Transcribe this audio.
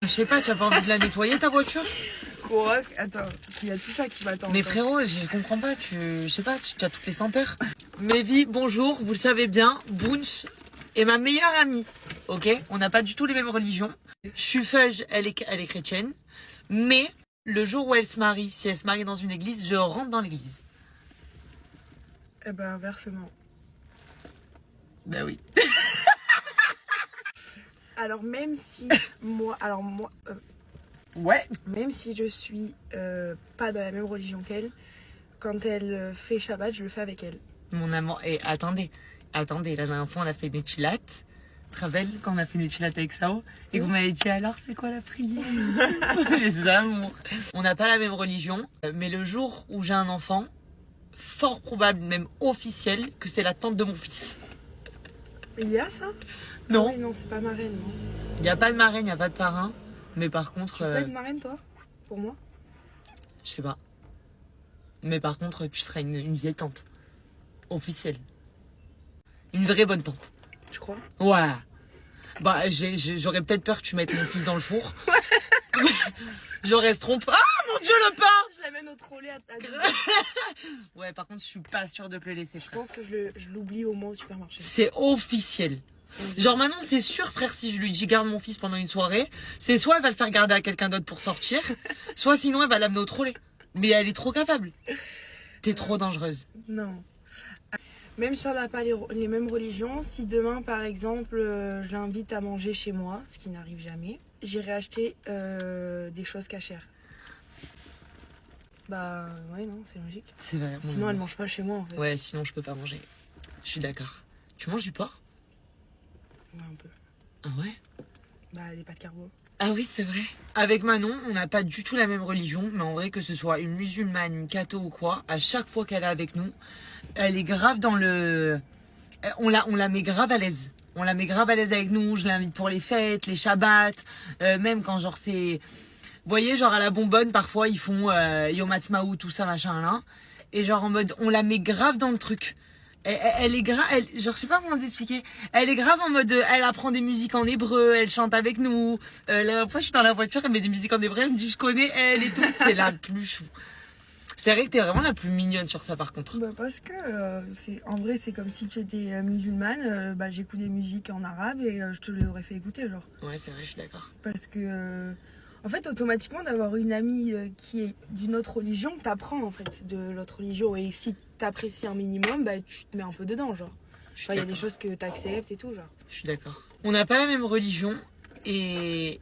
sais pas, tu as pas envie de la nettoyer ta voiture? Quoi? Attends, il y a tout ça qui m'attend. Mais frérot, je comprends pas, je sais pas, tu as toutes les senteurs. Mévi, bonjour, vous le savez bien, Boons est ma meilleure amie, ok? On n'a pas du tout les mêmes religions. Je suis Feuge, elle est chrétienne, mais le jour où elle se marie, si elle se marie dans une église, je rentre dans l'église. Eh ben, inversement. Bah oui. Alors, même si moi... Ouais. Même si je suis pas dans la même religion qu'elle, quand elle fait Shabbat, je le fais avec elle. Mon amour, et attendez, la dernière fois on a fait des chilates. Tu te rappelles quand on a fait des chilates avec Sao et que vous m'avez dit alors c'est quoi la prière? Les amours. On n'a pas la même religion, mais le jour où j'ai un enfant, fort probable, même officiel, que c'est la tante de mon fils. Il y a ça? Non. Ah oui, non, c'est pas marraine, non. Il n'y a pas de marraine, il n'y a pas de parrain, mais par contre... Tu peux être marraine, toi? Pour moi? Je sais pas. Mais par contre, tu seras une vieille tante. Officielle. Une vraie bonne tante. Tu crois? Ouais. Bah, j'aurais peut-être peur que tu mettes mon fils dans le four. J'aurais se trompé. Ah, mon Dieu, le pain! Je l'amène au trolley à Ouais, par contre, je suis pas sûre de te le laisser, Je frère. pense que je l'oublie au moins au supermarché. C'est officiel. Genre maintenant, c'est sûr, frère, si je lui dis garde mon fils pendant une soirée, c'est soit elle va le faire garder à quelqu'un d'autre pour sortir, soit sinon elle va l'amener au trolley. Mais elle est trop capable. T'es trop dangereuse. Non. Même si on n'a pas les mêmes religions, si demain, par exemple, je l'invite à manger chez moi, ce qui n'arrive jamais, j'irai acheter des choses cachères. Bah ouais, non, c'est logique. C'est vrai. mon Sinon, elle amour. mange pas chez moi, en fait. Ouais, sinon je peux pas manger. Je suis d'accord. Tu manges du porc? Ouais, un peu. Ah ouais? Bah, des pâtes carbo. Ah oui, c'est vrai. Avec Manon, on n'a pas du tout la même religion, mais en vrai, que ce soit une musulmane, une catho ou quoi, à chaque fois qu'elle est avec nous, elle est grave dans le... On la met grave à l'aise. On la met grave à l'aise avec nous, je l'invite pour les fêtes, les shabbats, même quand genre c'est... Vous voyez, genre à la bonbonne, parfois ils font Yom Ha'atzmaut, tout ça, machin là. Et genre en mode, on la met grave dans le truc. Elle est grave, genre je sais pas comment vous expliquer. Elle est grave en mode, elle apprend des musiques en hébreu, elle chante avec nous. La dernière fois je suis dans la voiture, elle met des musiques en hébreu, elle me dit je connais elle et tout. C'est la plus chou. C'est vrai que t'es vraiment la plus mignonne sur ça par contre. Bah, parce que, en vrai, c'est comme si tu étais musulmane, bah, j'écoute des musiques en arabe et je te les aurais fait écouter, genre. Ouais, c'est vrai, je suis d'accord. Parce que, en fait, automatiquement, d'avoir une amie qui est d'une autre religion, t'apprends, en fait, de l'autre religion. Et si t'apprécies un minimum, bah, tu te mets un peu dedans, genre. Je suis Enfin, il y a des d'accord. choses que t'acceptes et tout, genre. Je suis d'accord. On n'a pas la même religion et